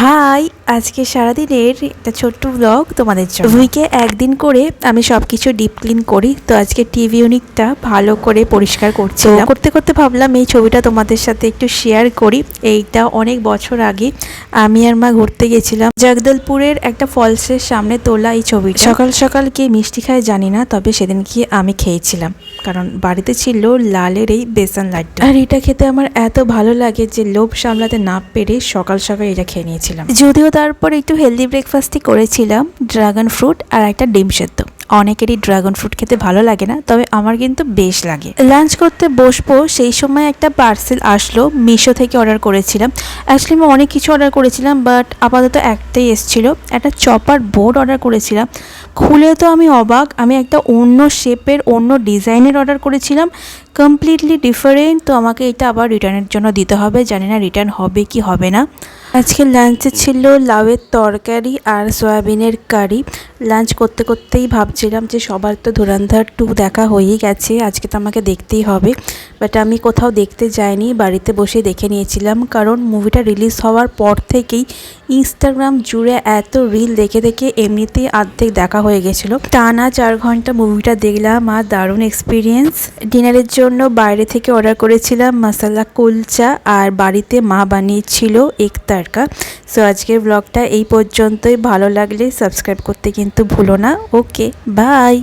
High, আজকে সারাদিনের একটা ছোট্ট ব্লগ তোমাদের জন্য। উইকে একদিন করে আমি সবকিছু ডিপ ক্লিন করি, তো আজকে টিভি ইউনিটটা ভালো করে পরিষ্কার করছি। করতে করতে ভাবলাম এই ছবিটা তোমাদের সাথে একটু শেয়ার করি। এইটা অনেক বছর আগে আমি আর মা ঘুরতে গেছিলাম, জগদলপুরের একটা ফলসের সামনে তোলা এই ছবি। সকাল সকাল কে মিষ্টি খায় জানি না, তবে সেদিন কি আমি খেয়েছিলাম, কারণ বাড়িতে ছিল লালের এই বেসন লাড্ডু। আর এটা খেতে আমার এত ভালো লাগে যে লোভ সামলাতে না পেরে সকাল সকাল এটা খেয়ে নিয়েছিলাম। যদিও তারপর একটু হেলদি ব্রেকফাস্টই করেছিলাম, ড্রাগন ফ্রুট আর একটা ডিম সেদ্ধ। অনেকেরই ড্রাগন ফ্রুট খেতে ভালো লাগে না, তবে আমার কিন্তু বেশ লাগে। লাঞ্চ করতে বসবো সেই সময় একটা পার্সেল আসলো, মিশো থেকে অর্ডার করেছিলাম। অ্যাকচুয়ালি আমি অনেক কিছু অর্ডার করেছিলাম, বাট আপাতত একটাই এসেছিলো, একটা চপার বোর্ড অর্ডার করেছিলাম। খুলে তো আমি অবাক, আমি একটা অন্য শেপের অন্য ডিজাইনের অর্ডার করেছিলাম, কমপ্লিটলি ডিফারেন্ট। তো আমাকে এটা আবার রিটার্নের জন্য দিতে হবে, জানি না রিটার্ন হবে কি হবে না। আজকে লাঞ্চে ছিল লাউয়ের তরকারি আর সয়াবিনের কারি। লাঞ্চ করতে করতেই ভাবছিলাম যে সবার তো ধুরন্ধর 2 দেখা হয়েই গেছে, আজকে তো আমাকে দেখতেই হবে। বাট আমি কোথাও দেখতে যাইনি, বাড়িতে বসে দেখে নিয়েছিলাম, কারণ মুভিটা রিলিজ হওয়ার পর থেকেই ইনস্টাগ্রাম জুড়ে এত রিল দেখে দেখে এমনিতেই অর্ধেক দেখা হয়ে গেছিলো। টানা 4 ঘন্টা মুভিটা দেখলাম আর দারুণ এক্সপিরিয়েন্স। ডিনারের জন্য বাইরে থেকে অর্ডার করেছিলাম মশলা কুলচা, আর বাড়িতে মা বানিয়েছিল এক তড়কা। সো আজকের ব্লগটা এই পর্যন্তই। ভালো লাগলে সাবস্ক্রাইব করতে কিন্তু ভুলো না। ওকে, বাই।